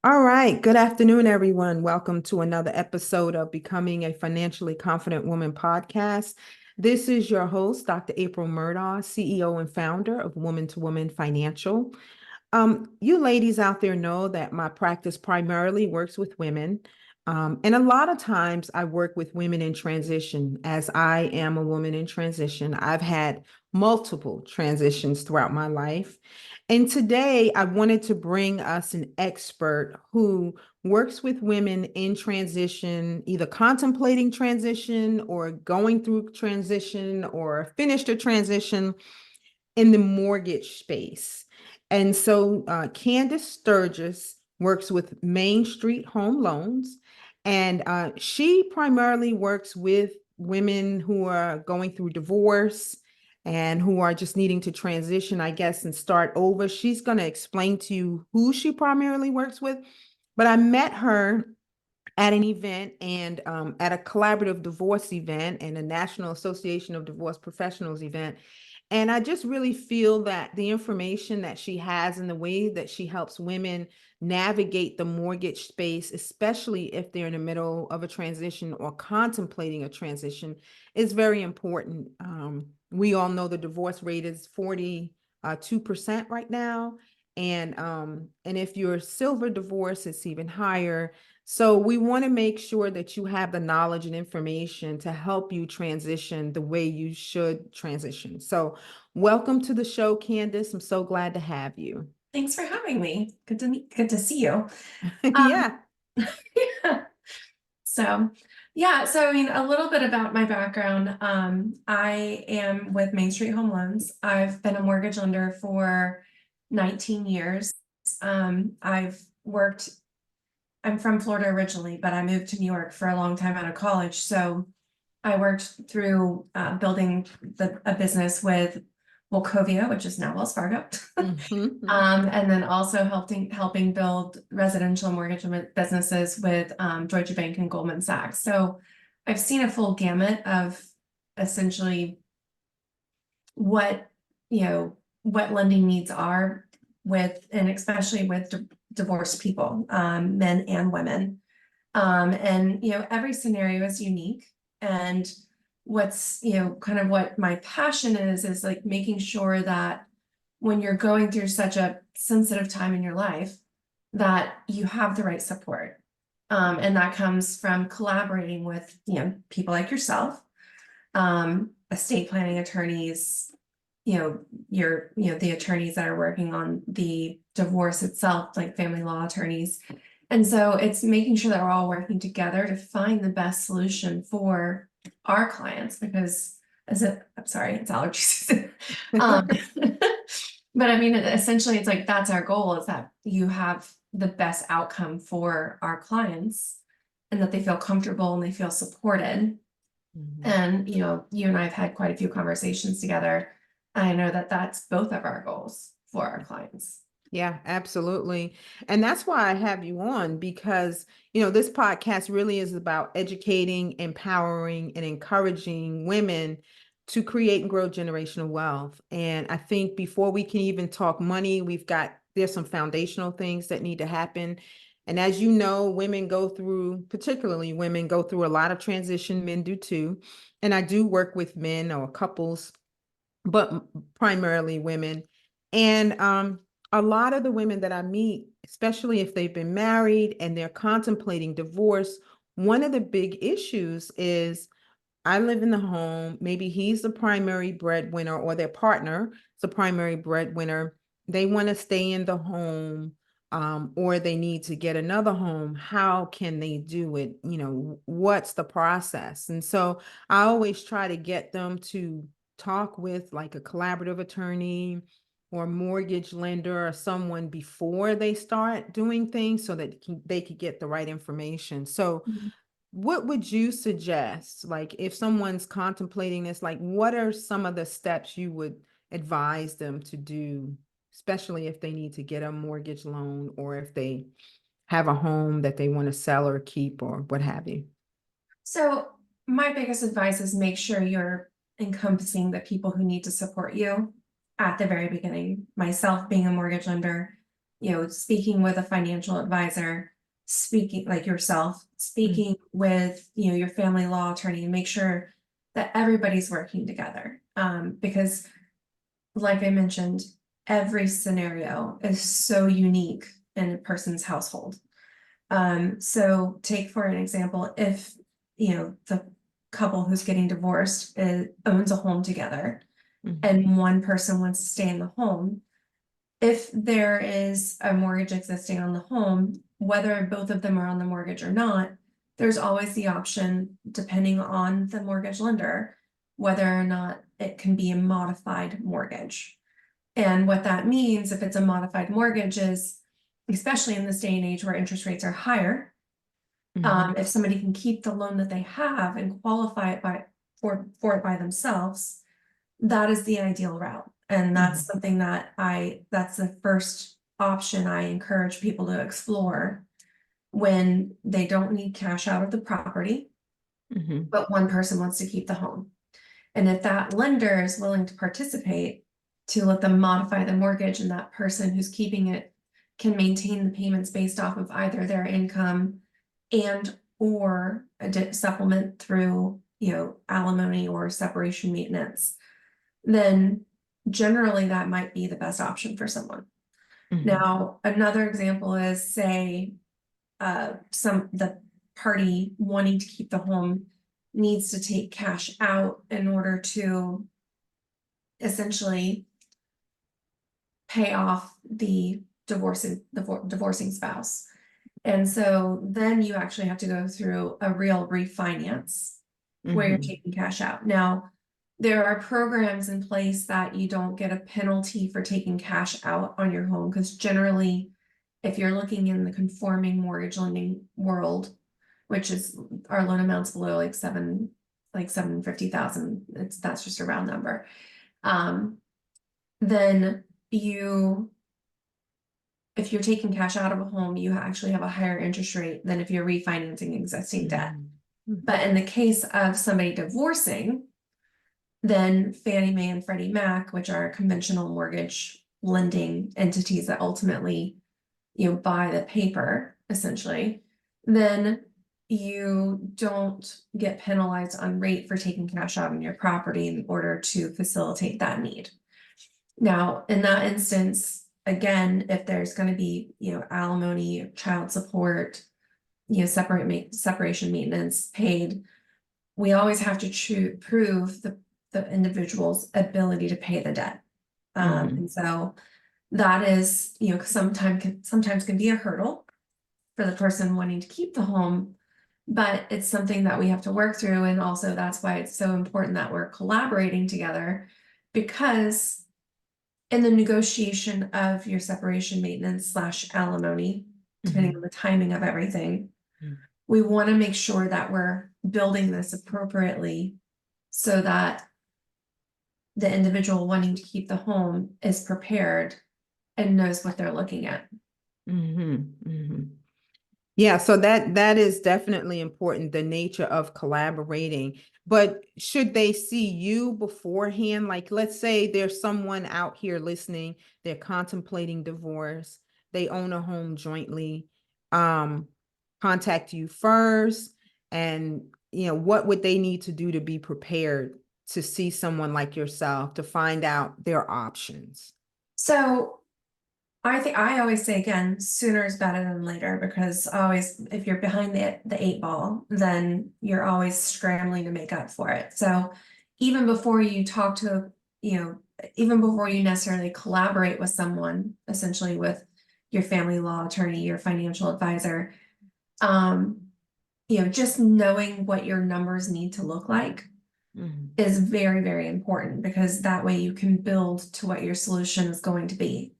All right. Good afternoon, everyone. Welcome to another episode of Becoming a Financially Confident Woman podcast. This is your host, Dr. April Murdaugh, CEO and founder of Woman to Woman Financial. You ladies out there know that my practice primarily works with women. And a lot of times I work with women in transition. As I am a woman in transition, I've had multiple transitions throughout my life. And today I wanted to bring us an expert who works with women in transition, either contemplating transition or going through transition or finished a transition in the mortgage space. And so Candice Sturgis works with Main Street Home Loans, and she primarily works with women who are going through divorce and who are just needing to transition, I guess, and start over. She's going to explain to you who she primarily works with. But I met her at an event and at a collaborative divorce event and a National Association of Divorce Professionals event. And I just really feel that the information that she has and the way that she helps women navigate the mortgage space, especially if they're in the middle of a transition or contemplating a transition, is very important. We all know the divorce rate is 42% right now. And if you're silver divorce, it's even higher. So we want to make sure that you have the knowledge and information to help you transition the way you should transition. So welcome to the show, Candice. I'm so glad to have you. Thanks for having me. Good to see you. Yeah. Yeah. So I mean, a little bit about my background. I am with Main Street Home Loans. I've been a mortgage lender for 19 years. I've worked, I'm from Florida originally, but I moved to New York for a long time out of college. So I worked through building a business with Wachovia, which is now Wells Fargo. And then also helping build residential mortgage businesses with Deutsche Bank and Goldman Sachs. So I've seen a full gamut of essentially what what lending needs are with, and especially with divorced people, men and women. And every scenario is unique. And what's kind of what my passion is like making sure that when you're going through such a sensitive time in your life, that you have the right support. And that comes from collaborating with people like yourself, estate planning attorneys, the attorneys that are working on the divorce itself, like family law attorneys. And so it's making sure that we're all working together to find the best solution for our clients, because I'm sorry, it's allergy season. But I mean, essentially, it's like that's our goal, is that you have the best outcome for our clients and that they feel comfortable and they feel supported. And, you and I have had quite a few conversations together. I know that that's both of our goals for our clients. Yeah, absolutely. And that's why I have you on, because, this podcast really is about educating, empowering, and encouraging women to create and grow generational wealth. And I think before we can even talk money, there's some foundational things that need to happen. And as you know, particularly women go through a lot of transition, men do too. And I do work with men or couples, but primarily women. And a lot of the women that I meet, especially if they've been married and they're contemplating divorce, one of the big issues is, I live in the home, maybe he's the primary breadwinner or their partner is the primary breadwinner. They want to stay in the home, or they need to get another home. How can they do it? What's the process? And so I always try to get them to talk with like a collaborative attorney or mortgage lender or someone before they start doing things so that they could get the right information. So what would you suggest? Like if someone's contemplating this, like what are some of the steps you would advise them to do, especially if they need to get a mortgage loan or if they have a home that they want to sell or keep or what have you? So my biggest advice is make sure you're encompassing the people who need to support you at the very beginning. Myself being a mortgage lender, speaking with a financial advisor, speaking like yourself, speaking with, your family law attorney, and make sure that everybody's working together. Because like I mentioned, every scenario is so unique in a person's household. So take for an example, if, the couple who's getting divorced owns a home together and one person wants to stay in the home, if there is a mortgage existing on the home, whether both of them are on the mortgage or not, there's always the option, depending on the mortgage lender, whether or not it can be a modified mortgage. And what that means, if it's a modified mortgage, is, especially in this day and age where interest rates are higher, if somebody can keep the loan that they have and qualify it for it by themselves, that is the ideal route. And that's something that that's the first option I encourage people to explore when they don't need cash out of the property, but one person wants to keep the home. And if that lender is willing to participate to let them modify the mortgage, and that person who's keeping it can maintain the payments based off of either their income and or a supplement through, alimony or separation maintenance, then generally that might be the best option for someone. Now, another example is, say, the party wanting to keep the home needs to take cash out in order to essentially pay off the divorcing spouse. And so then you actually have to go through a real refinance where you're taking cash out. Now, there are programs in place that you don't get a penalty for taking cash out on your home, because generally, if you're looking in the conforming mortgage lending world, which is our loan amounts below like 750,000, that's just a round number. Then if you're taking cash out of a home, you actually have a higher interest rate than if you're refinancing existing debt. But in the case of somebody divorcing, then Fannie Mae and Freddie Mac, which are conventional mortgage lending entities that ultimately, buy the paper, essentially, then you don't get penalized on rate for taking cash out on your property in order to facilitate that need. Now, in that instance, again, if there's going to be, alimony, child support, separation maintenance paid, we always have to prove the individual's ability to pay the debt. And so that is, sometimes can be a hurdle for the person wanting to keep the home, but it's something that we have to work through. And also that's why it's so important that we're collaborating together, because in the negotiation of your separation maintenance / alimony, depending on the timing of everything, we want to make sure that we're building this appropriately so that the individual wanting to keep the home is prepared and knows what they're looking at. Yeah, so that is definitely important, the nature of collaborating. But should they see you beforehand? Like, let's say there's someone out here listening, they're contemplating divorce, they own a home jointly, contact you first, and what would they need to do to be prepared to see someone like yourself to find out their options? So I always say, again, sooner is better than later, because always, if you're behind the 8 ball, then you're always scrambling to make up for it. So even before you talk to, even before you necessarily collaborate with someone, essentially with your family law attorney, your financial advisor, just knowing what your numbers need to look like is very, very important, because that way you can build to what your solution is going to be.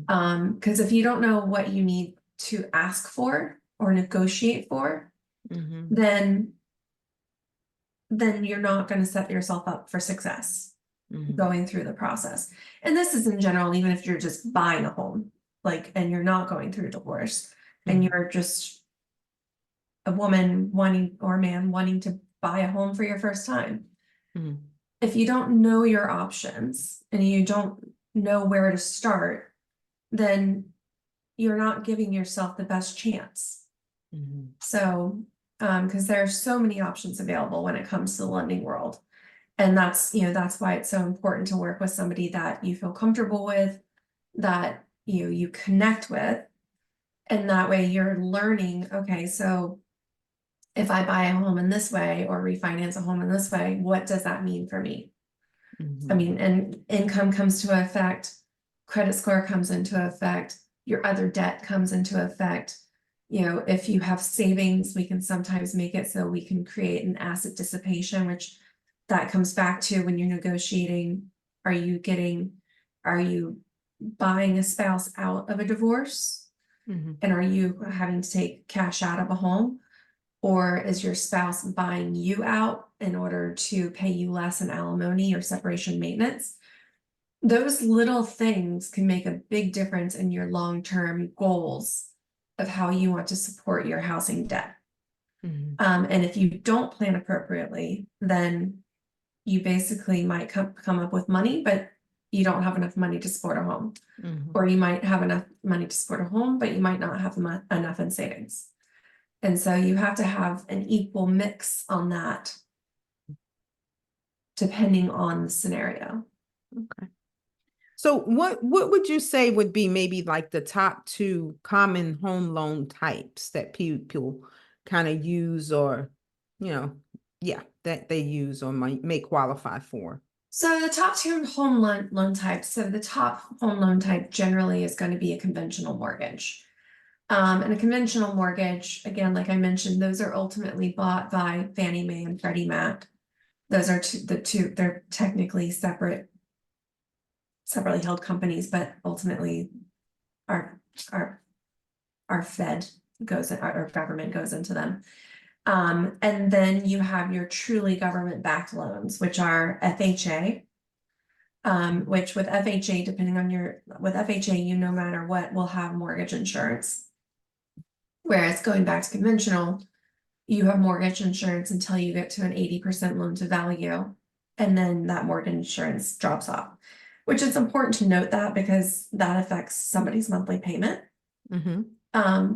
Because if you don't know what you need to ask for or negotiate for, then you're not going to set yourself up for success going through the process. And this is in general, even if you're just buying a home, and you're not going through divorce, and you're just a woman wanting, or a man wanting, to buy a home for your first time. If you don't know your options and you don't know where to start, then you're not giving yourself the best chance. Mhm. So, because there are so many options available when it comes to the lending world. And that's, that's why it's so important to work with somebody that you feel comfortable with, that you connect with. And that way you're learning, okay, so if I buy a home in this way or refinance a home in this way, what does that mean for me? I Mhm. mean, and income comes to effect, credit score comes into effect, your other debt comes into effect. If you have savings, we can sometimes make it so we can create an asset dissipation, which that comes back to when you're negotiating, are you buying a spouse out of a divorce? Mhm. And are you having to take cash out of a home? Or is your spouse buying you out in order to pay you less in alimony or separation maintenance? Those little things can make a big difference in your long-term goals of how you want to support your housing debt. Mhm. And if you don't plan appropriately, then you basically might come up with money, but you don't have enough money to support a home. Mhm. Or you might have enough money to support a home, but you might not have enough in savings. And so you have to have an equal mix on that, depending on the scenario. Okay. So what would you say would be maybe like the top two common home loan types that people kind of use or, yeah, that they use or may qualify for? So the top two home loan types. So the top home loan type generally is going to be a conventional mortgage. And a conventional mortgage, again, like I mentioned, those are ultimately bought by Fannie Mae and Freddie Mac. Those are they're technically separately held companies, but ultimately our our our Fed our government goes into them. And then you have your truly government-backed loans, which are FHA. Which with FHA, with FHA, no matter what, will have mortgage insurance. Whereas going back to conventional, you have mortgage insurance until you get to an 80% loan to value, and then that mortgage insurance drops off, which is important to note that because that affects somebody's monthly payment. Mm-hmm.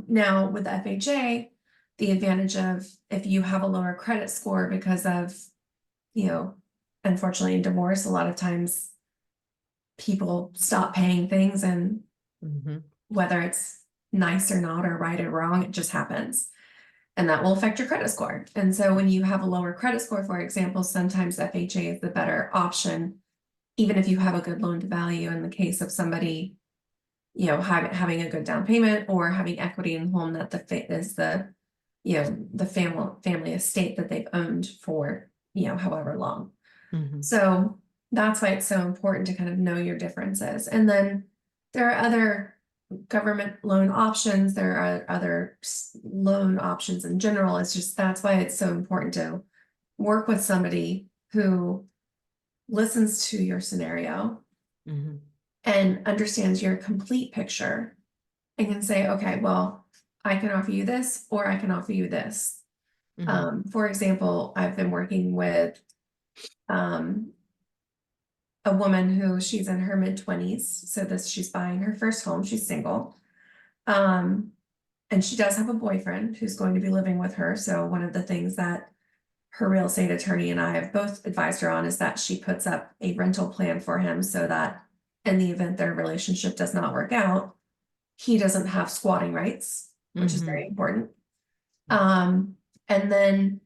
Now with FHA, the advantage of if you have a lower credit score because of, unfortunately in divorce, a lot of times people stop paying things, and Mm-hmm. whether it's nice or not, or right or wrong, it just happens. And that will affect your credit score. And so when you have a lower credit score, for example, sometimes FHA is the better option, even if you have a good loan to value in the case of somebody, having a good down payment or having equity in the home that is the family estate that they've owned for, however long. Mm-hmm. So that's why it's so important to kind of know your differences. And then there are other government loan options. There are other loan options in general. It's just, that's why it's so important to work with somebody who listens to your scenario Mm-hmm. and understands your complete picture and can say, okay, well, I can offer you this, or I can offer you this. Mm-hmm. For example, I've been working with a woman who she's in her mid-20s. So she's buying her first home. She's single. And she does have a boyfriend who's going to be living with her. So one of the things that her real estate attorney and I have both advised her on is that she puts up a rental plan for him so that in the event their relationship does not work out, he doesn't have squatting rights, which is very important. And then,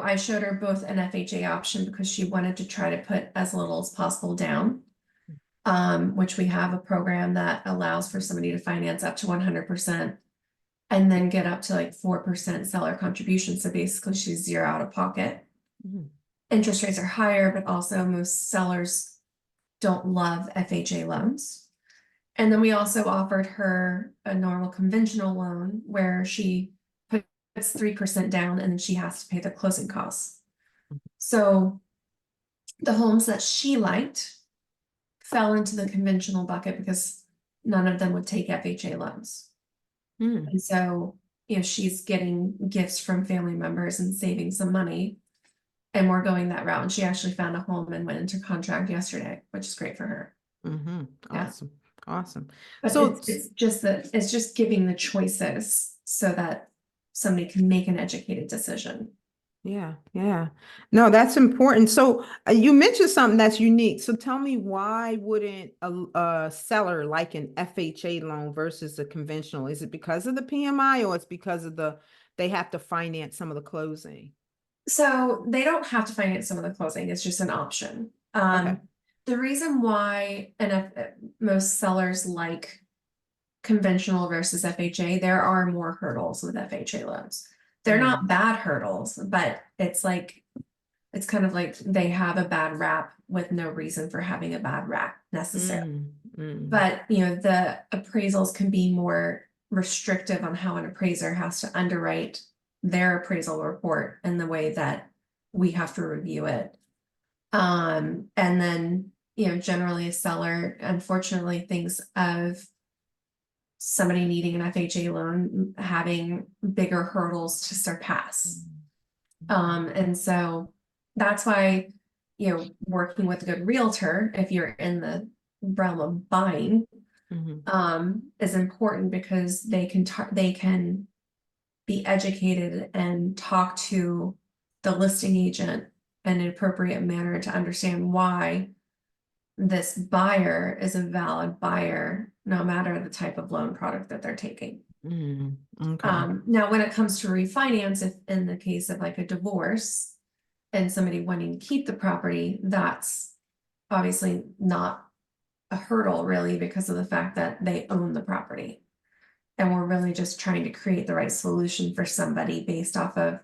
I showed her both an FHA option because she wanted to try to put as little as possible down, which we have a program that allows for somebody to finance up to 100% and then get up to like 4% seller contribution. So basically she's zero out of pocket. Mm-hmm. Interest rates are higher, but also most sellers don't love FHA loans. And then we also offered her a normal conventional loan where she puts 3% down and then she has to pay the closing costs. So the homes that she liked fell into the conventional bucket because none of them would take FHA loans. Mm-hmm. And so, she's getting gifts from family members and saving some money. And we're going that route. And she actually found a home and went into contract yesterday, which is great for her. Mm-hmm. Yeah. Awesome. Awesome. But So it's just giving the choices so that somebody can make an educated decision. yeah, yeah. No, that's important. So you mentioned something that's unique. So tell me, why wouldn't a seller like an FHA loan versus a conventional? Is it because of the PMI, or it's because of they have to finance some of the closing? So they don't have to finance some of the closing, it's just an option. Okay. The reason why most sellers like conventional versus FHA, there are more hurdles with FHA loans. They're not bad hurdles, but it's kind of like they have a bad rap with no reason for having a bad rap necessarily. Mm, mm, But the appraisals can be more restrictive on how an appraiser has to underwrite their appraisal report and the way that we have to review it. And then, generally a seller unfortunately thinks of somebody needing an FHA loan having bigger hurdles to surpass. And so that's why, working with a good realtor, if you're in the realm of buying, mhm, is important because they can be educated and talk to the listing agent in an appropriate manner to understand why this buyer is a valid buyer, no matter the type of loan product that they're taking. Okay. Now, when it comes to refinance, if in the case of like a divorce and somebody wanting to keep the property, that's obviously not a hurdle really because of the fact that they own the property. And we're really just trying to create the right solution for somebody based off of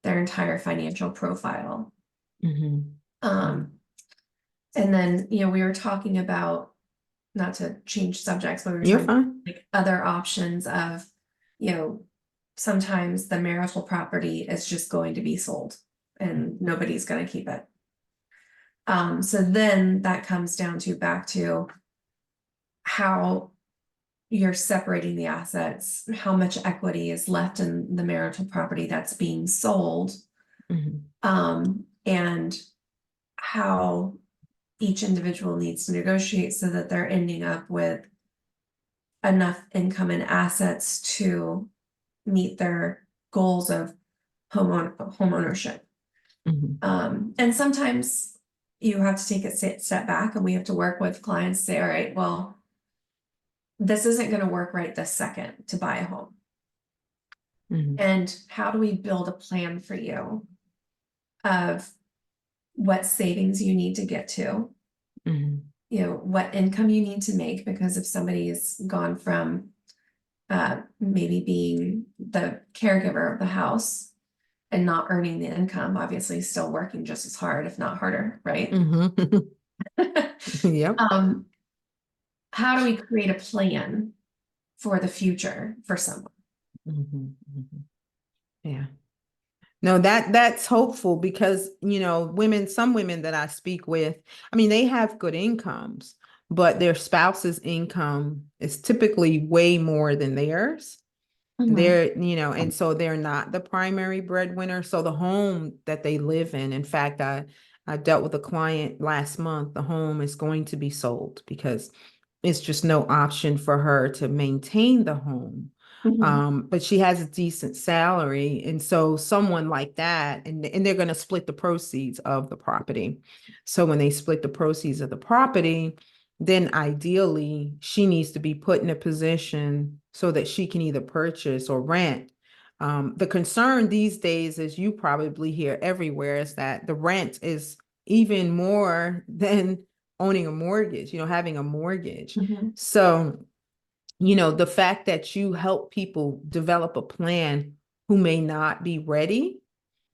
their entire financial profile. Mhm. Um, and then, we were talking about, not to change subjects, but we were You're talking about fine. like other options of, you know, sometimes the marital property is just going to be sold and nobody's going to keep it. So then that comes down to back to how you're separating the assets, how much equity is left in the marital property that's being sold, Mhm. and how each individual needs to negotiate so that they're ending up with enough income and assets to meet their goals of home ownership. Mhm. And sometimes you have to take a step back and we have to work with clients to say, all right, well, this isn't going to work right this second to buy a home. Mhm. And how do we build a plan for you of what savings you need to get to, Mhm. what income you need to make, because if somebody's gone from maybe being the caregiver of the house and not earning the income, obviously still working just as hard, if not harder, right? Mhm. Yep. um, how do we create a plan for the future for someone? Mhm. Mhm. Yeah. No, that's hopeful because, some women that I speak with, I mean, they have good incomes, but their spouse's income is typically way more than theirs. Mhm. And so they're not the primary breadwinner. So the home that they live in fact, I dealt with a client last month. The home is going to be sold because it's just no option for her to maintain the home. Mhm. But she has a decent salary. And so someone like that, and they're going to split the proceeds of the property. So when they split the proceeds of the property, then ideally she needs to be put in a position so that she can either purchase or rent. The concern these days, as you probably hear everywhere, is that the rent is even more than owning a mortgage, having a mortgage. Mhm. So, the fact that you help people develop a plan who may not be ready,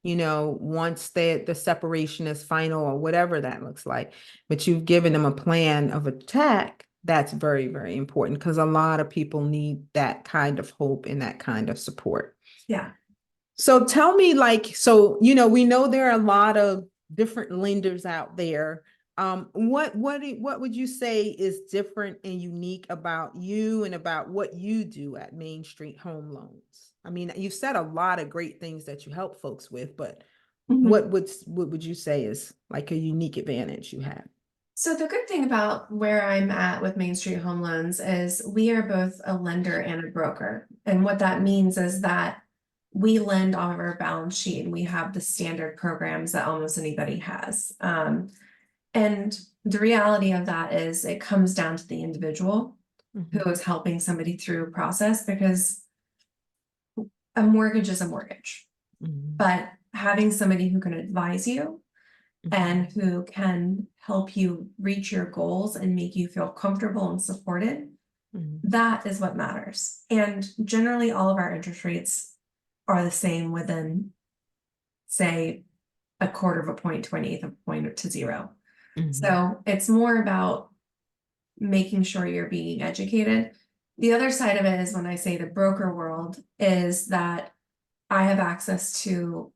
once the separation is final or whatever that looks like, but you've given them a plan of attack, that's very, very important because a lot of people need that kind of hope and that kind of support. Yeah. So tell me, we know there are a lot of different lenders out there. What would you say is different and unique about you and about what you do at Main Street Home Loans? I mean, you've said a lot of great things that you help folks with, but Mhm. what would you say is like a unique advantage you have? So the good thing about where I'm at with Main Street Home Loans is we are both a lender and a broker. And what that means is that we lend off of our balance sheet and we have the standard programs that almost anybody has. And the reality of that is it comes down to the individual who Mhm, is helping somebody through a process, because a mortgage is a mortgage. mhm, But having somebody who can advise you mhm, and who can help you reach your goals and make you feel comfortable and supported, mhm, that is what matters. And generally, all of our interest rates are the same within, say, a quarter of a point to an eighth of a point to zero. mhm, So it's more about making sure you're being educated. The other side of it is, when I say the broker world, is that I have access to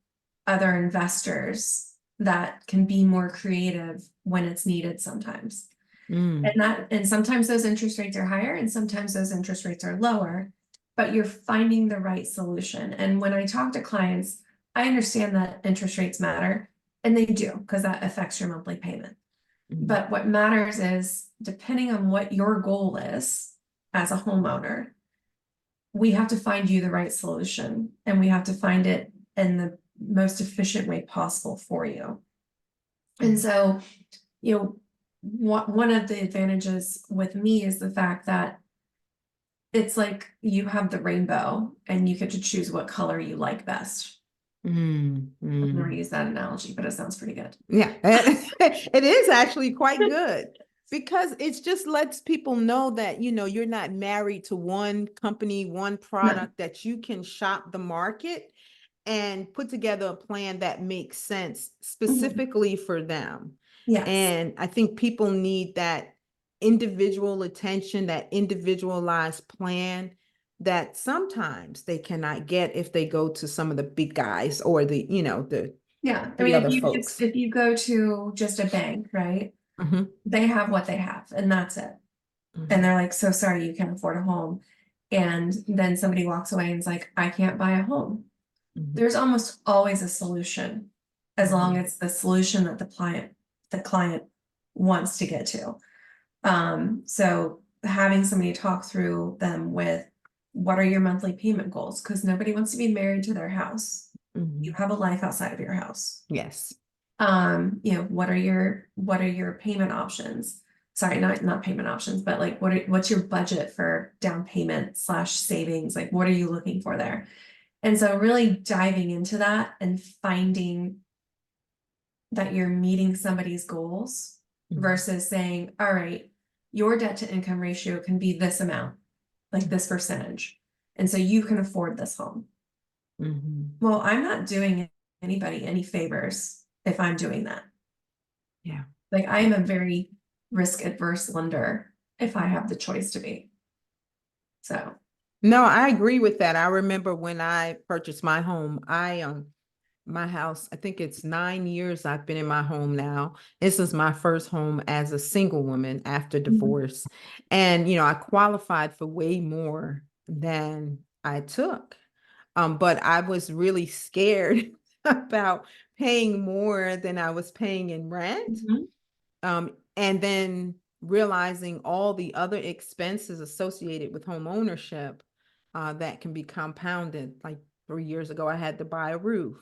other investors that can be more creative when it's needed sometimes. mm, And sometimes those interest rates are higher and sometimes those interest rates are lower, but you're finding the right solution. And when I talk to clients, I understand that interest rates matter, and they do, because that affects your monthly payment. mm, But what matters is, depending on what your goal is as a homeowner, we have to find you the right solution, and we have to find it in the most efficient way possible for you. And mm, so, you know, one of the advantages with me is the fact that it's like you have the rainbow and you get to choose what color you like best. mm, I've never mm. used that analogy, but it sounds pretty good. Yeah, it is actually quite good because it just lets people know that, you're not married to one company, one No, product, that you can shop the market and put together a plan that makes sense mhm. specifically for them. Yes, And I think people need that individual attention, that individualized plan that sometimes they cannot get if they go to some of the big guys or yeah. I the mean, other folks. if you go to just a bank, right? Mhm, They have what they have, and that's it. And mhm, they're like, so sorry, you can't afford a home. And then somebody walks away and is like, I can't buy a home. mhm, There's almost always a solution, as long mhm, as the solution that the client wants to get to. So having somebody talk through them with, what are your monthly payment goals? Because nobody wants to be married to their house. You mhm. have a life outside of your house. Yes. What are your payment options? Sorry, not payment options, but like, what's your budget for down payment slash savings? Like, what are you looking for there? And so really diving into that and finding that you're meeting somebody's goals, Mhm, versus saying, all right, your debt to income ratio can be this amount, like this percentage. And so you can afford this home. mhm. Well, I'm not doing anybody any favors if I'm doing that. Yeah. Like, I am a very risk adverse lender if I have the choice to be. So, No, I agree with that. I remember when I purchased my home, my house, I think it's 9 years I've been in my home now. This is my first home as a single woman after mhm, divorce. And, I qualified for way more than I took. But I was really scared about paying more than I was paying in rent. mhm, And then realizing all the other expenses associated with home ownership that can be compounded. Like 3 years ago, I had to buy a roof,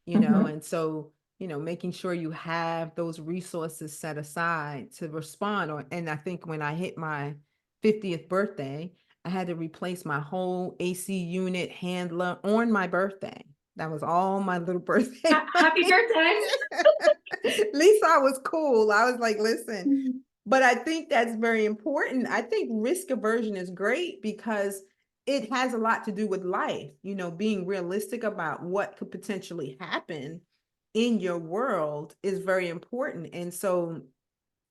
mhm. and so, making sure you have those resources set aside to respond. And I think when I hit my 50th birthday, I had to replace my whole AC unit handler on my birthday. That was all my little birthday Happy money. birthday. At least I was cool. I was like, listen, Mhm. but I think that's very important. I think risk aversion is great because it has a lot to do with life, being realistic about what could potentially happen in your world is very important. And so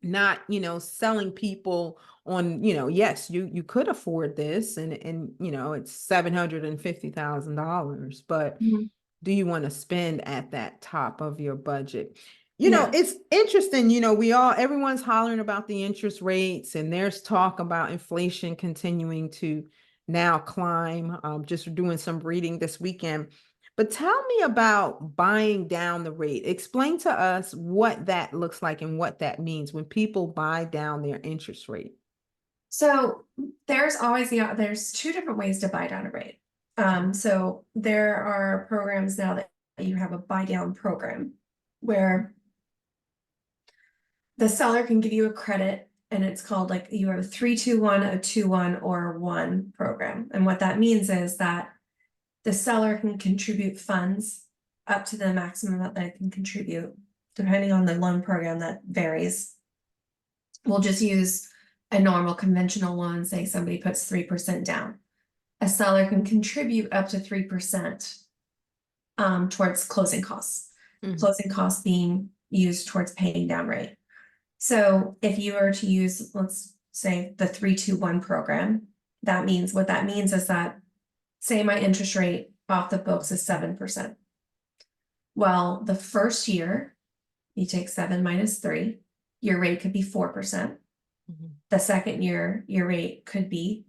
not, selling people on, yes, you could afford this and it's $750,000, but Mhm. do you want to spend at that top of your budget? Yeah. It's interesting, everyone's hollering about the interest rates and there's talk about inflation continuing to now climb. Just doing some reading this weekend. But tell me about buying down the rate. Explain to us what that looks like and what that means when people buy down their interest rate. So there's two different ways to buy down a rate. So there are programs now that you have a buy down program where the seller can give you a credit, and it's called, like, you have a 3-2-1, a 2-1, or a 1 program. And what that means is that the seller can contribute funds up to the maximum that they can contribute, depending on the loan program that varies. We'll just use a normal conventional loan, say somebody puts 3% down. A seller can contribute up to 3% towards closing costs. Closing costs being used towards paying down rate. So if you were to use, let's say, the 3-2-1 program, what that means is that, say my interest rate off the books is 7%. Well, the first year, you take 7 minus 3, your rate could be 4%. The second year, your rate could be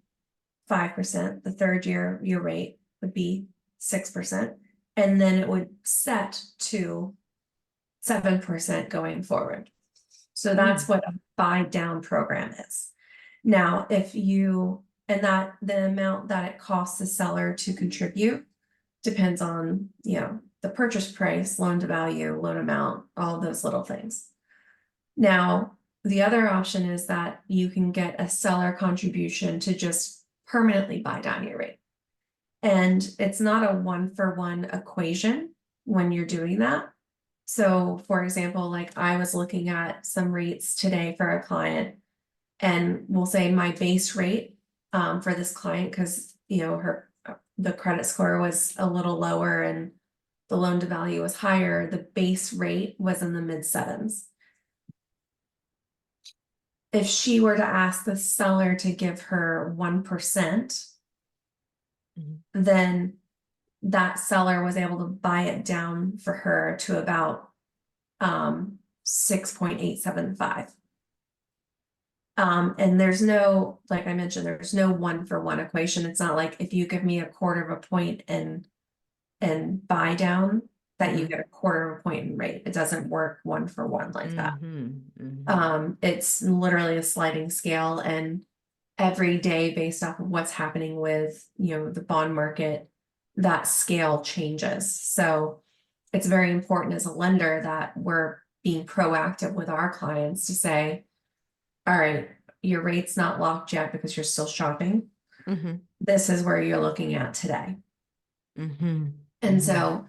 5%. The third year, your rate would be 6%. And then it would set to 7% going forward. So that's what a buy down program is. Now, that the amount that it costs the seller to contribute depends on, the purchase price, loan to value, loan amount, all those little things. Now, the other option is that you can get a seller contribution to just permanently buy down your rate. And it's not a 1-for-1 equation when you're doing that. So, for example, like, I was looking at some rates today for a client, and we'll say my base rate for this client, because the credit score was a little lower and the loan to value was higher, the base rate was in the mid-7s. If she were to ask the seller to give her 1%, then that seller was able to buy it down for her to about 6.875. And there's no, like I mentioned, there's no 1-for-1 equation. It's not like if you give me a quarter of a point and buy down, that you get a quarter of a point in rate. It doesn't work 1-for-1 like that. It's literally a sliding scale, and every day, based off of what's happening with the bond market, that scale changes. So it's very important as a lender that we're being proactive with our clients to say, all right, your rate's not locked yet because you're still shopping. This is where you're looking at today. And so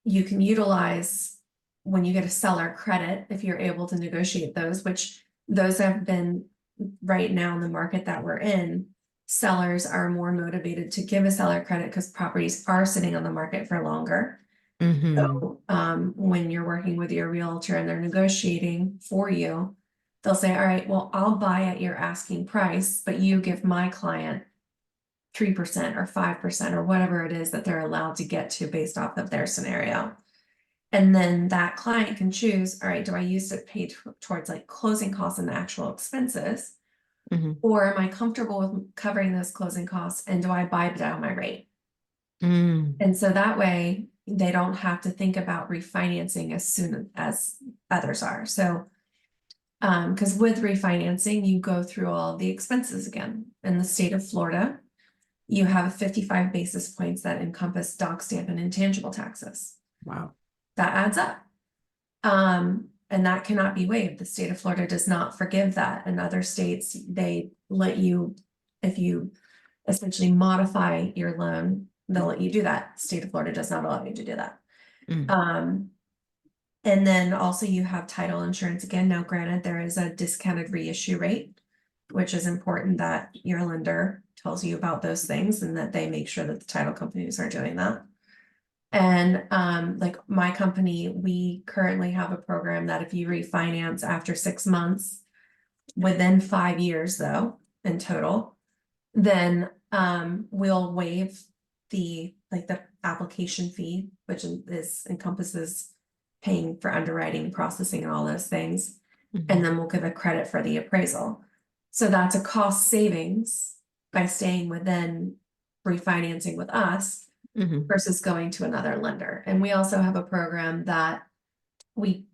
you can utilize, when you get a seller credit, if you're able to negotiate those, which those have been right now in the market that we're in, sellers are more motivated to give a seller credit because properties are sitting on the market for longer. So when you're working with your realtor and they're negotiating for you, they'll say, all right, well, I'll buy at your asking price, but you give my client 3% or 5% or whatever it is that they're allowed to get to based off of their scenario. And then that client can choose, all right, do I use it paid towards like closing costs and the actual expenses? Or am I comfortable with covering those closing costs, and do I buy down my rate? And so that way they don't have to think about refinancing as soon as others are. So because with refinancing, you go through all the expenses again. In the state of Florida, you have 55 basis points that encompass dock stamp and intangible taxes. Wow. That adds up. And that cannot be waived. The state of Florida does not forgive that. In other states, they let you, if you essentially modify your loan, they'll let you do that. The state of Florida does not allow you to do that. And then also you have title insurance. Again, now granted, there is a discounted reissue rate, which is important that your lender tells you about those things and that they make sure that the title companies are doing that. And like my company, we currently have a program that if you refinance after 6 months, within 5 years though, in total, then we'll waive the application fee, which encompasses paying for underwriting, processing, and all those things. And then we'll give a credit for the appraisal. So that's a cost savings by staying within refinancing with us. Mm-hmm. versus going to another lender. And we also have a program that we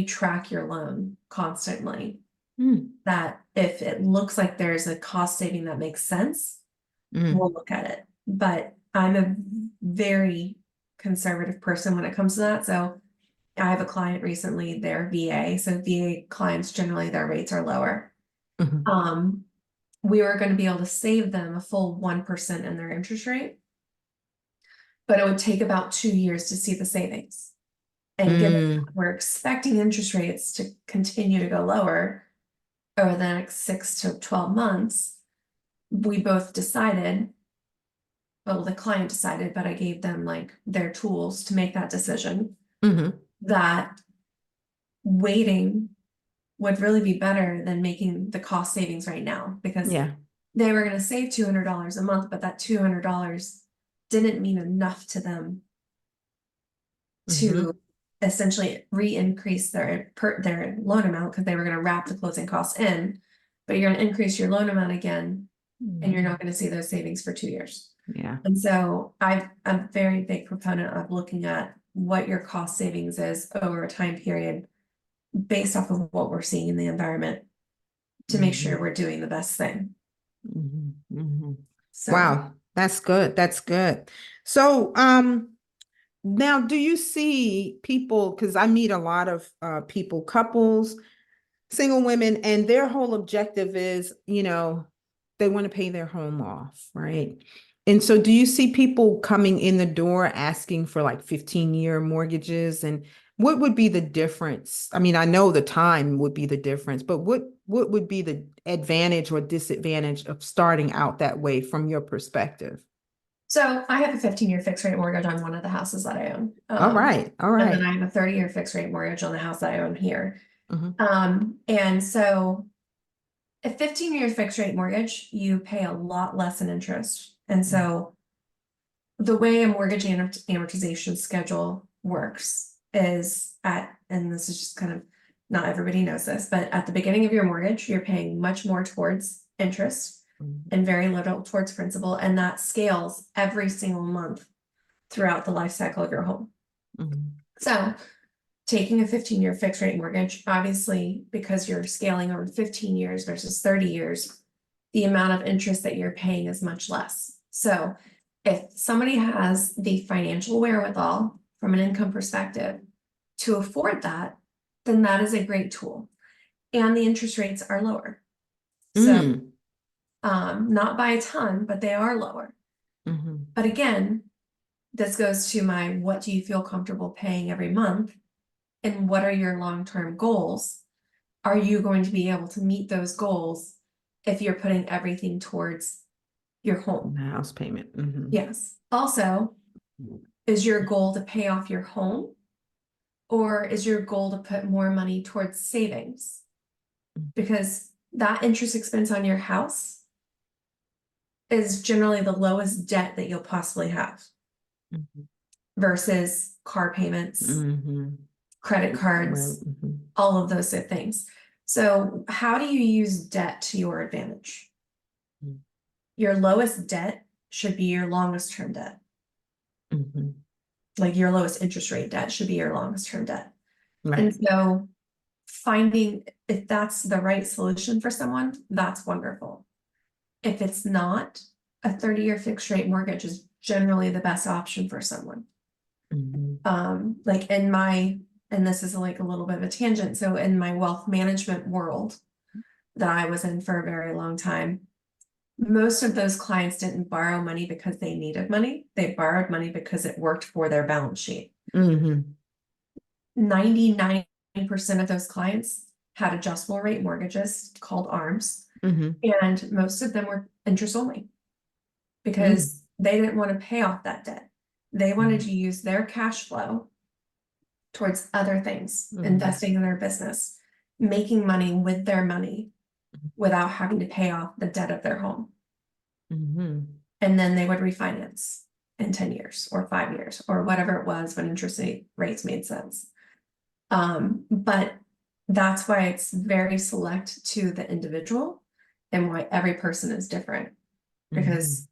track your loan constantly. Mm. That if it looks like there's a cost saving that makes sense, we'll look at it. But I'm a very conservative person when it comes to that. So I have a client recently, they're VA. So VA clients, generally their rates are lower. Mm-hmm. We were going to be able to save them a full 1% in their interest rate, but it would take about 2 years to see the savings. And given Mm. that we're expecting interest rates to continue to go lower over the next 6 to 12 months, we both decided, well, the client decided, but I gave them like their tools to make that decision, Mm-hmm. that waiting would really be better than making the cost savings right now, because Yeah. they were going to save $200 a month, but that $200 didn't mean enough to them Mm-hmm. to essentially re-increase their loan amount, because they were going to wrap the closing costs in, but you're going to increase your loan amount again, and you're not going to see those savings for 2 years. Yeah. And so I'm a very big proponent of looking at what your cost savings is over a time period based off of what we're seeing in the environment to make sure we're doing the best thing. Mm-hmm. Mm-hmm. So Wow, that's good. That's good. So, now do you see people, because I meet a lot of people, couples, single women, and their whole objective is, they want to pay their home off, right? And so do you see people coming in the door asking for like 15-year mortgages? And what would be the difference? I mean, I know the time would be the difference, but what would be the advantage or disadvantage of starting out that way from your perspective? I have a 15-year fixed rate mortgage on one of the houses that I own. All right, all And then right. I have a 30-year fixed rate mortgage on the house that I own here. Mhm, And so a 15-year fixed rate mortgage, you pay a lot less in interest. And so the way a mortgage amortization schedule works is and this is just kind of, not everybody knows this, but at the beginning of your mortgage, you're paying much more towards interest mhm, and very little towards principal. And that scales every single month throughout the life cycle of your home. mhm, So taking a 15-year fixed rate mortgage, obviously, because you're scaling over 15 years versus 30 years, the amount of interest that you're paying is much less. So if somebody has the financial wherewithal from an income perspective to afford that, then that is a great tool. And the interest rates are lower. So mm, not by a ton, but they are lower. mhm, But again, this goes to my, what do you feel comfortable paying every month? And what are your long-term goals? Are you going to be able to meet those goals if you're putting everything towards your home? the house payment. Mhm, Yes. Also, is your goal to pay off your home? Or is your goal to put more money towards savings? Because that interest expense on your house is generally the lowest debt that you'll possibly have mhm, versus car payments, mhm, credit right, cards, mhm, all of those things. So how do you use debt to your advantage? mhm, Your lowest debt should be your longest term debt. mhm. Like your lowest interest rate debt should be your longest term debt. And Right. so finding if that's the right solution for someone, that's wonderful. If it's not, a 30-year fixed rate mortgage is generally the best option for someone. Mhm, Like and this is like a little bit of a tangent. So in my wealth management world that I was in for a very long time, most of those clients didn't borrow money because they needed money. They borrowed money because it worked for their balance sheet. mhm, 99% of those clients had adjustable rate mortgages called ARMs, mhm, and most of them were interest only mm, because they didn't want to pay off that debt. They wanted mhm, to use their cash flow towards other things, mhm, investing in their business, making money with their money without having to pay off the debt of their home. mhm, And then they would refinance in 10 years or 5 years or whatever it was when interest rates made sense. But that's why it's very select to the individual and why every person is different, mhm, because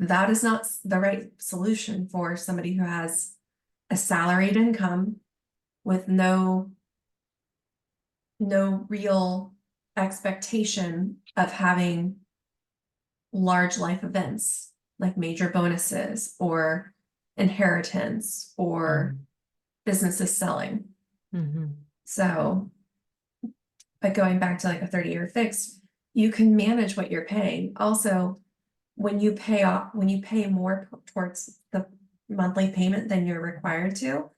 that is not the right solution for somebody who has a salaried income with no real expectation of having large life events like major bonuses or inheritance or businesses selling. So, but going back to like a 30-year fix, you can manage what you're paying. Also, when you pay more towards the monthly payment than you're required to,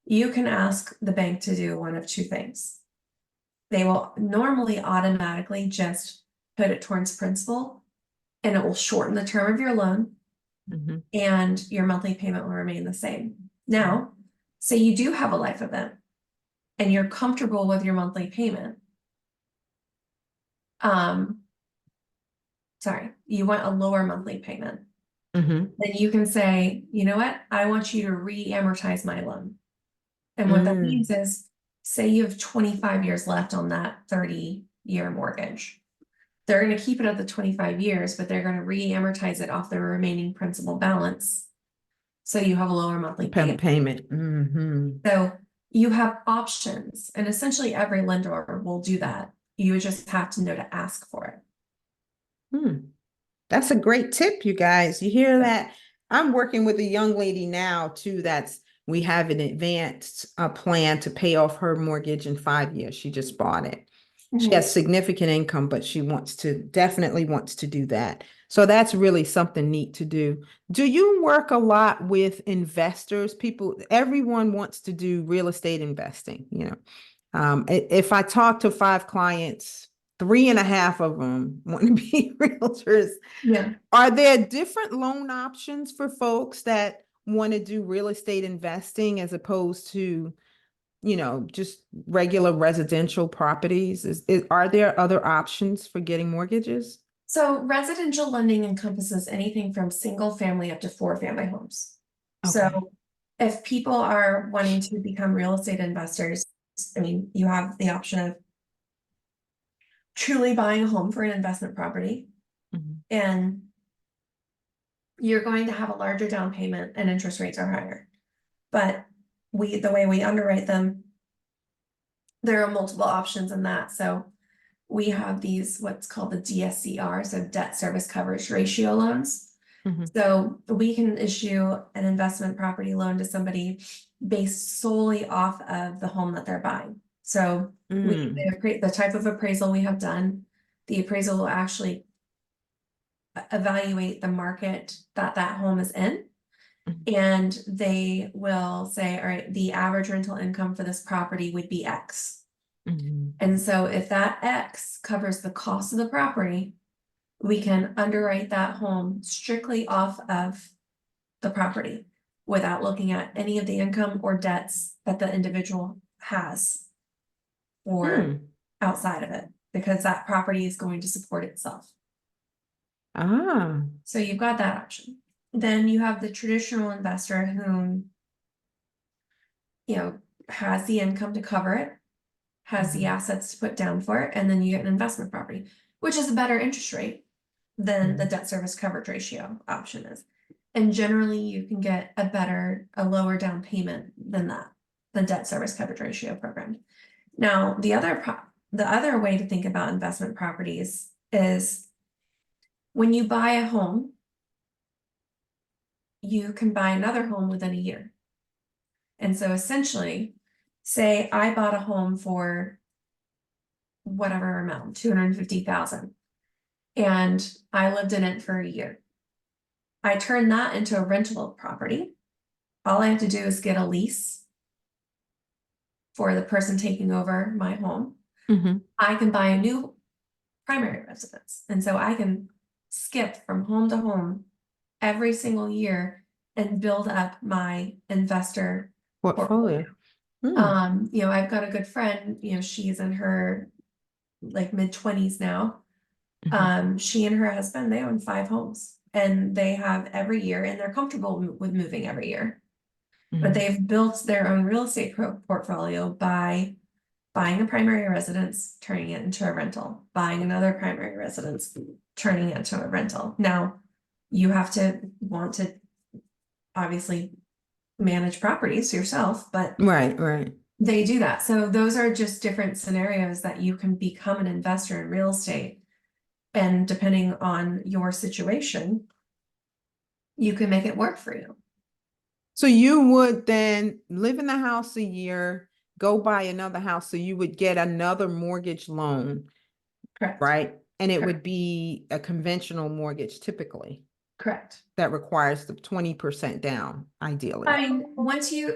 you can ask the bank to do one of two things. They will normally automatically just put it towards principal, and it will shorten the term of your loan, and your monthly payment will remain the same. Now, say you do have a life event and you're comfortable with your monthly payment. Sorry, you want a lower monthly payment. Then you can say, you know what, I want you to re-amortize my loan. And what that means is, say you have 25 years left on that 30-year mortgage. They're going to keep it at the 25 years, but they're going to re-amortize it off the remaining principal balance. So you have a lower monthly payment. So you have options, and essentially every lender will do that. You just have to know to ask for it. That's a great tip, you guys. You hear that? I'm working with a young lady now too. We have an advanced plan to pay off her mortgage in 5 years. She just bought it. She has significant income, but she definitely wants to do that. So that's really something neat to do. Do you work a lot with investors? Everyone wants to do real estate investing, if I talk to 5 clients, 3.5 of them want to be realtors. Yeah. Are there different loan options for folks that want to do real estate investing as opposed to, just regular residential properties? Are there other options for getting mortgages? So residential lending encompasses anything from single family up to 4-family homes. Okay. So if people are wanting to become real estate investors, I mean, you have the option of truly buying a home for an investment property, and you're going to have a larger down payment and interest rates are higher. But the way we underwrite them, there are multiple options in that. So we have these, what's called the DSCR, so debt service coverage ratio loans. So we can issue an investment property loan to somebody based solely off of the home that they're buying. So the type of appraisal we have done, the appraisal will actually evaluate the market that home is in. And they will say, all right, the average rental income for this property would be X. And so if that X covers the cost of the property, we can underwrite that home strictly off of the property without looking at any of the income or debts that the individual has or outside of it, because that property is going to support itself. So you've got that option. Then you have the traditional investor who, has the income to cover it, has the assets to put down for it, and then you get an investment property, which is a better interest rate than the debt service coverage ratio option is. And generally you can get a lower down payment than that, the debt service coverage ratio program. Now, the other way to think about investment properties is when you buy a home, you can buy another home within a year. And so essentially, say I bought a home for whatever amount, $250,000, and I lived in it for a year. I turn that into a rental property. All I have to do is get a lease for the person taking over my home. I can buy a new primary residence. And so I can skip from home to home every single year and build up my investor portfolio. I've got a good friend, she's in her mid-20s now. She and her husband, they own 5 homes, and they have every year, and they're comfortable with moving every year. But they've built their own real estate portfolio by buying a primary residence, turning it into a rental, buying another primary residence, turning it into a rental. Now, you have to want to obviously manage properties yourself, but Right, right. they do that. So those are just different scenarios that you can become an investor in real estate. And depending on your situation, you can make it work for you. So you would then live in the house a year, go buy another house, so you would get another mortgage loan, Correct. right? And it Correct. would be a conventional mortgage typically Correct. that requires the 20% down, ideally. I mean,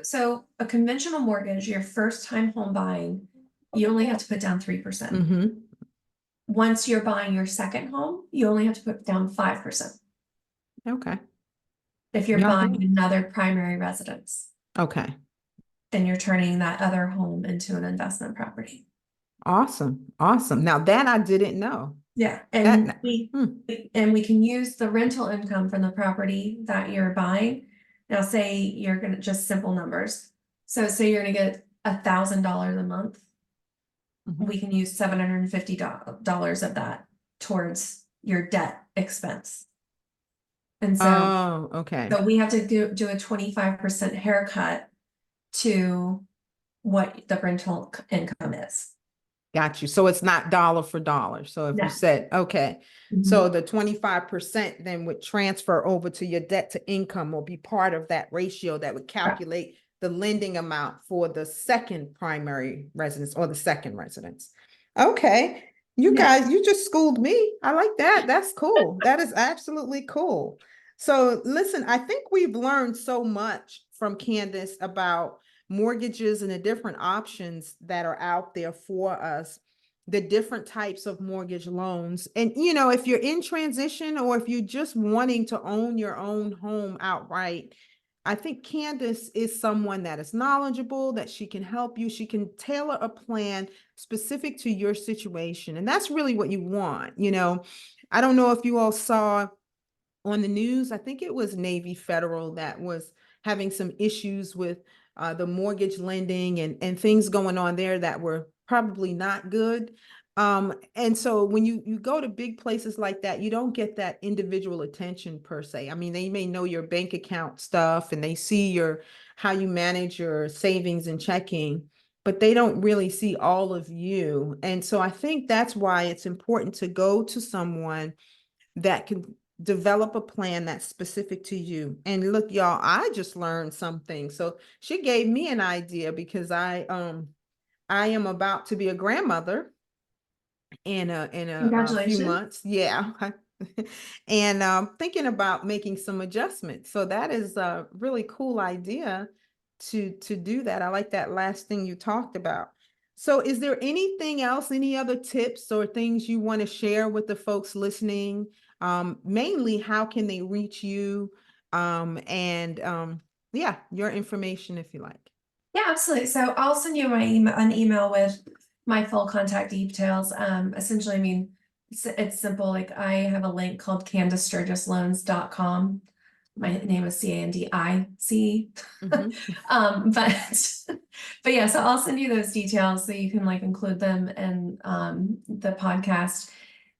so a conventional mortgage, your first time home buying, you only have to put down 3%. Mm-hmm. Once you're buying your second home, you only have to put down 5%. Okay. If you're No, buying another primary residence, okay. then you're turning that other home into an investment property. Awesome. Awesome. Now that I didn't know. Yeah, That, hmm. and we can use the rental income from the property that you're buying. Now, say you're gonna just simple numbers. So say you're gonna get $1,000 a month. Mhm. We can use $750 of that towards your debt expense. And so Oh, okay. we have to do a 25% haircut to what the rental income is. Got you. So it's not dollar for dollar. So if you No. said, okay, so Mhm. the 25% then would transfer over to your debt to income or be part of that ratio that would Correct. calculate the lending amount for the second primary residence or the second residence. Okay. You Yeah. guys, you just schooled me. I like that. That's cool. That is absolutely cool. So listen, I think we've learned so much from Candice about mortgages and the different options that are out there for us, the different types of mortgage loans. And, if you're in transition or if you're just wanting to own your own home outright, I think Candice is someone that is knowledgeable, that she can help you. She can tailor a plan specific to your situation. And that's really what you want. I don't know if you all saw on the news, I think it was Navy Federal that was having some issues with the mortgage lending and things going on there that were probably not good. And so when you go to big places like that, you don't get that individual attention per se. I mean, they may know your bank account stuff and they see how you manage your savings and checking, but they don't really see all of you. And so I think that's why it's important to go to someone that can develop a plan that's specific to you. And look, y'all, I just learned something. So she gave me an idea because I am about to be a grandmother in a few Congratulations. months. Yeah. And thinking about making some adjustments. So that is a really cool idea to do that. I like that last thing you talked about. So is there anything else, any other tips or things you want to share with the folks listening? Mainly, how can they reach you? And yeah, your information if you like. Yeah, absolutely. So I'll send you an email with my full contact details. Essentially, I mean, it's simple. Like I have a link called CandiceSturgisLoans.com. My name is Candice. Mhm. But but yeah, so I'll send you those details so you can like include them in the podcast.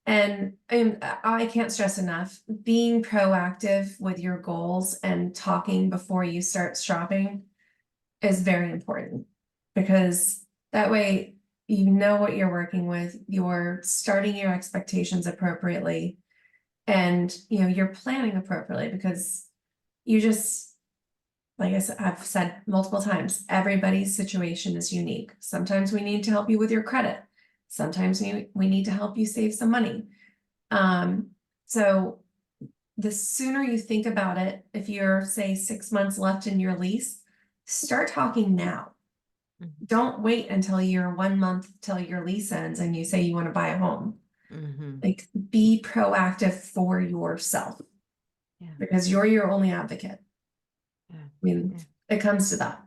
And I can't stress enough, being proactive with your goals and talking before you start shopping is very important, because that way you know what you're working with, you're starting your expectations appropriately, and you're planning appropriately, because you just, like I've said multiple times, everybody's situation is unique. Sometimes we need to help you with your credit. Sometimes we need to help you save some money. So the sooner you think about it, if you're, say, 6 months left in your lease, start talking now. Don't wait until you're 1 month till your lease ends and you say you want to buy a home. Mhm. Like, be proactive for yourself, Yeah. because you're your only advocate. Yeah. I mean, Yeah. it comes to that.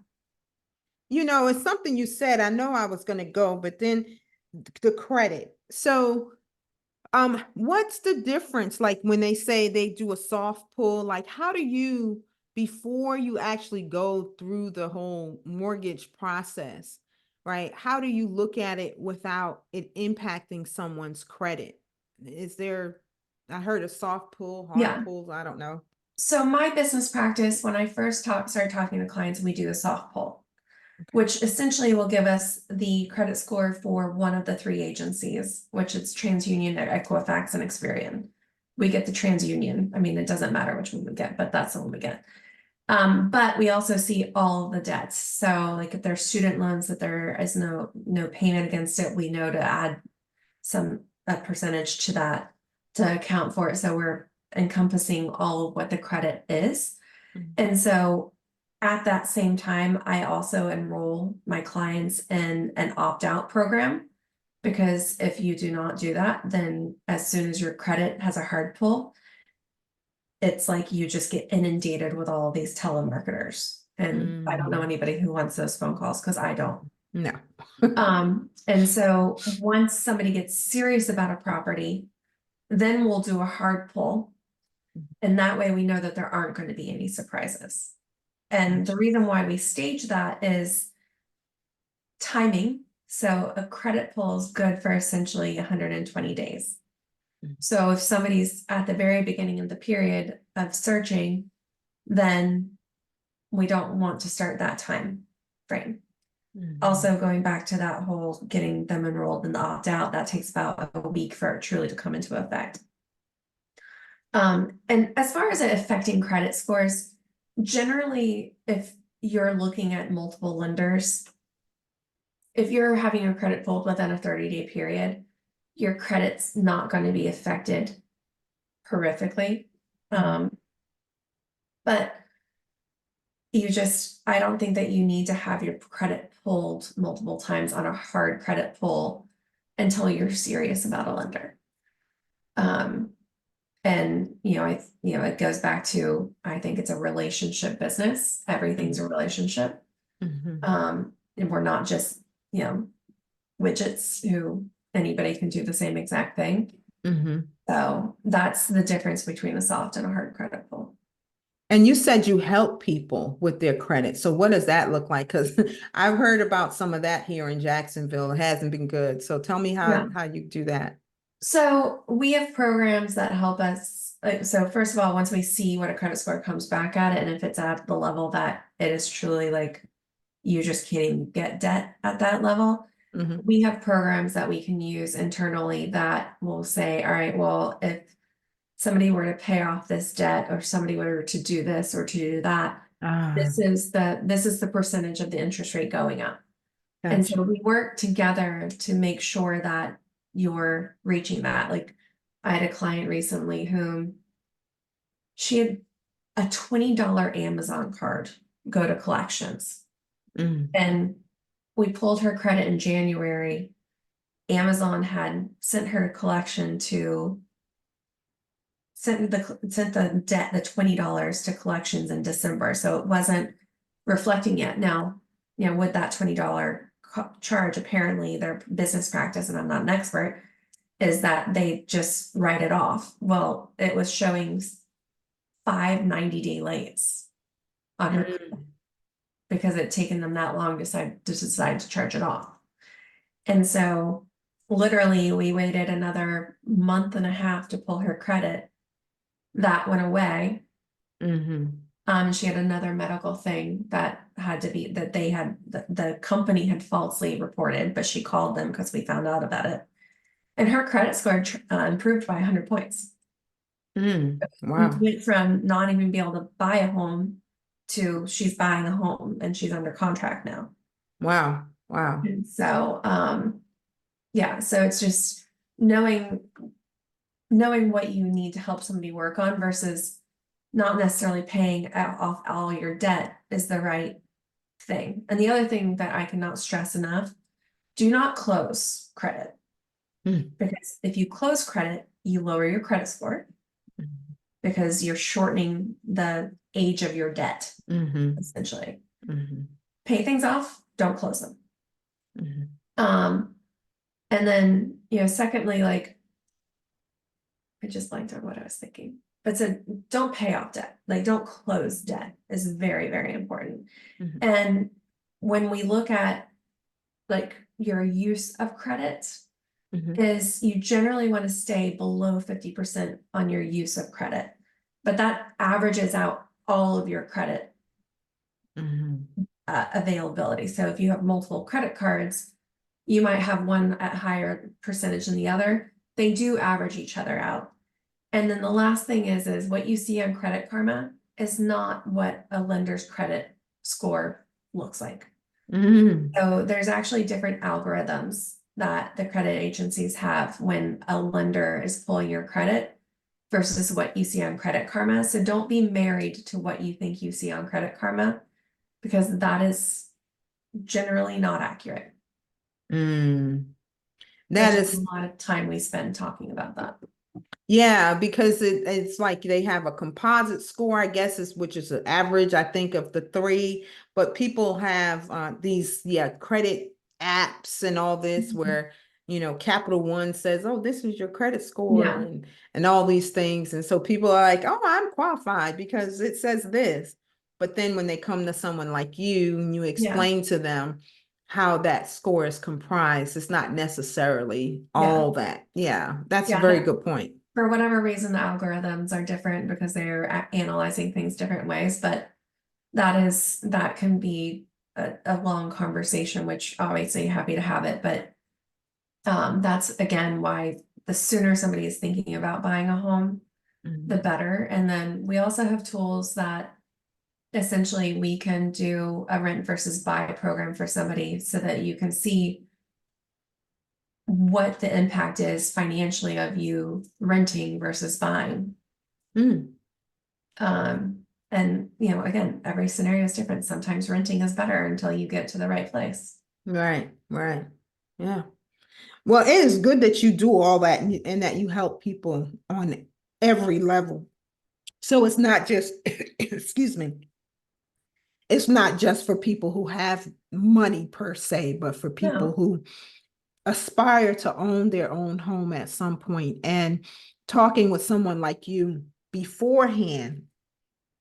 It's something you said. I know I was going to go, but then the credit. So, what's the difference? Like when they say they do a soft pull, like how do you, before you actually go through the whole mortgage process, right? How do you look at it without it impacting someone's credit? Is there I heard of soft pull, hard Yeah. pulls. I don't know. So my business practice, when I first started talking to clients, we do the soft pull, Okay. which essentially will give us the credit score for one of the three agencies, which it's TransUnion, Equifax, and Experian. We get the TransUnion. I mean, it doesn't matter which one we get, but that's the one we get. But we also see all the debts. So like if there's student loans that there is no payment against it, we know to add a percentage to that to account for it. So we're encompassing all of what the credit is. Mhm. And so at that same time, I also enroll my clients in an opt-out program, because if you do not do that, then as soon as your credit has a hard pull, it's like you just get inundated with all these telemarketers. And I don't know anybody who wants those phone calls, because I don't. No. And so once somebody gets serious about a property, then we'll do a hard pull. And that way we know that there aren't going to be any surprises. And the reason why we stage that is timing. So a credit pull is good for essentially 120 days. So if somebody's at the very beginning of the period of searching, then we don't want to start that time frame. Also, going back to that whole getting them enrolled in the opt-out, that takes about a week for it truly to come into effect. And as far as it affecting credit scores, generally, if you're looking at multiple lenders, if you're having your credit pulled within a 30-day period, your credit's not going to be affected horrifically. But I don't think that you need to have your credit pulled multiple times on a hard credit pull until you're serious about a lender. And it goes back to, I think it's a relationship business. Everything's a relationship. And we're not just, widgets who anybody can do the same exact thing. So that's the difference between a soft and a hard credit pull. And you said you help people with their credit. So what does that look like? Because I've heard about some of that here in Jacksonville. It hasn't been good. So tell me how you do that. So we have programs that help us. So first of all, once we see what a credit score comes back at it, and if it's at the level that it is truly like you just can't even get debt at that level, we have programs that we can use internally that will say, all right, well, if somebody were to pay off this debt, or somebody were to do this or to do that, this is the percentage of the interest rate going up. And so we work together to make sure that you're reaching that. Like I had a client recently whom she had a $20 Amazon card go to collections. And we pulled her credit in January. Amazon had sent her a collection to sent the debt, the $20 to collections in December. So it wasn't reflecting yet. Now, with that $20 charge, apparently their business practice, and I'm not an expert, is that they just write it off. Well, it was showing 5 90-day lates on her because it taken them that long to decide to charge it off. And so literally we waited another month and a half to pull her credit. That went away. She had another medical thing that had to be that they had the company had falsely reported, but she called them because we found out about it. And her credit score improved by 100 points. Wow. Went from not even be able to buy a home to she's buying a home and she's under contract now. Wow. Wow. And so, so it's just knowing what you need to help somebody work on versus not necessarily paying off all your debt is the right thing. And the other thing that I cannot stress enough, do not close credit. Because if you close credit, you lower your credit score because you're shortening the age of your debt, essentially. Pay things off, don't close them. And then, secondly, like, I just blanked on what I was thinking. But so don't pay off debt. Like don't close debt is very, very important. And when we look at like your use of credit, Mhm. is you generally want to stay below 50% on your use of credit, but that averages out all of your credit Mhm. availability. So if you have multiple credit cards, you might have one at higher percentage than the other. They do average each other out. And then the last thing is what you see on Credit Karma is not what a lender's credit score looks like. Mhm. So there's actually different algorithms that the credit agencies have when a lender is pulling your credit versus what you see on Credit Karma. So don't be married to what you think you see on Credit Karma because that is generally not accurate, Mm. which That is is a lot of time we spend talking about that. Yeah, because it's like they have a composite score, I guess, which is an average, I think, of the three. But people have these, credit apps and all this Mhm. where, Capital One says, "Oh, this is your credit score," Yeah, and all these things. And so people are like, "Oh, I'm qualified because it says this." But then when they come to someone like you and you yeah, explain to them how that score is comprised, it's not necessarily yeah, all that. Yeah, that's a yeah. very good point. For whatever reason, the algorithms are different because they're analyzing things different ways, but that can be a long conversation, which obviously happy to have it, but that's again why the sooner somebody is thinking about buying a home, the Mhm. better. And then we also have tools that essentially we can do a rent versus buy program for somebody so that you can see what the impact is financially of you renting versus buying. Mm. And again, every scenario is different. Sometimes renting is better until you get to the right place. Right, right. Yeah. Well, it is good that you do all that and that you help people on every level. So it's not just, excuse me, it's not just for people who have money per se, but for people No, who aspire to own their own home at some point. And talking with someone like you beforehand,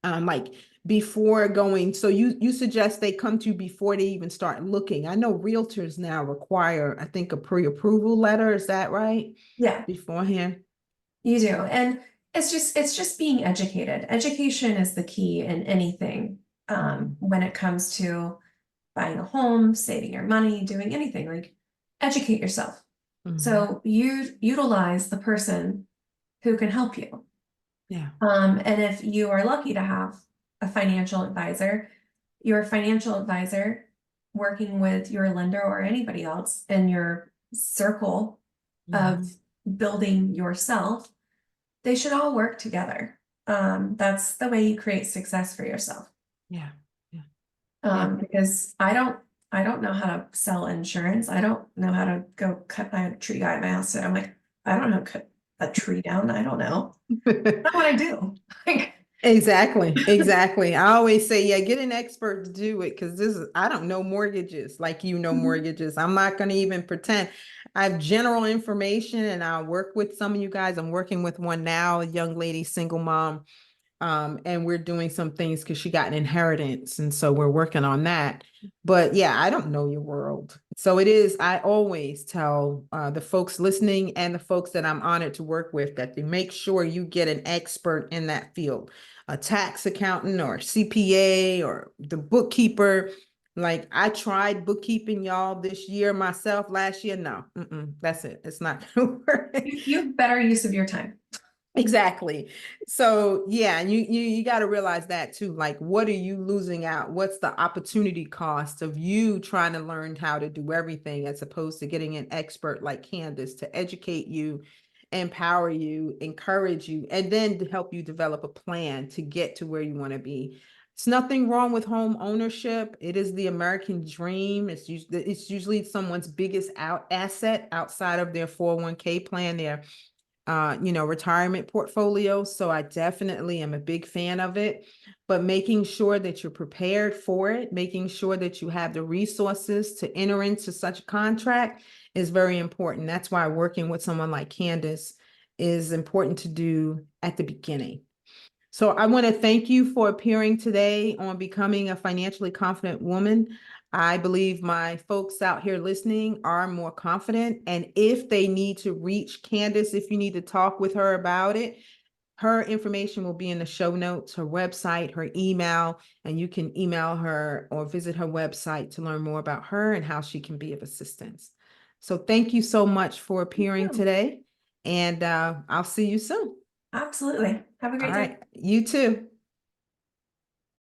like before going, so you suggest they come to you before they even start looking. I know realtors now require, I think, a pre-approval letter. Is that right? yeah, Beforehand. you do. And it's just being educated. Education is the key in anything Mhm. when it comes to buying a home, saving your money, doing anything. Like educate yourself. Mhm. So you utilize the person who can help you. Yeah. And if you are lucky to have a financial advisor, your financial advisor working with your lender or anybody else in your circle of Mhm. building yourself, they should all work together. That's the way you create success for yourself. Yeah. Yeah. Yeah. Because I don't know how to sell insurance. I don't know how to go cut my tree guy at my house. And I'm like, I don't know, how to cut a tree down. I don't know. That's what I do. Like, Exactly, exactly. I always say, yeah, get an expert to do it because I don't know mortgages like mhm. mortgages. I'm not going to even pretend. I have general information and I'll work with some of you guys. I'm working with one now, a young lady, single mom. And we're doing some things because she got an inheritance. And so we're working on that. But yeah, I don't know your world. So it is, I always tell the folks listening and the folks that I'm honored to work with that they make sure you get an expert in that field, a tax accountant or CPA or the bookkeeper. Like I tried bookkeeping y'all this year myself last year. No, that's it. It's not gonna work. You have better use of your time. Exactly. So yeah, and you got to realize that too. Like, what are you losing out? What's the opportunity cost of you trying to learn how to do everything as opposed to getting an expert like Candice to educate you, empower you, encourage you, and then to help you develop a plan to get to where you want to be. It's nothing wrong with home ownership. It is the American dream. It's usually someone's biggest asset outside of their 401k plan, their retirement portfolio. So I definitely am a big fan of it, but making sure that you're prepared for it, making sure that you have the resources to enter into such a contract is very important. That's why working with someone like Candice is important to do at the beginning. So I want to thank you for appearing today on Becoming a Financially Confident Woman. I believe my folks out here listening are more confident. And if they need to reach Candice, if you need to talk with her about it, her information will be in the show notes, her website, her email, and you can email her or visit her website to learn more about her and how she can be of assistance. So thank you so much for appearing today, and I'll see you soon. Absolutely. Have a All great day. right, you too.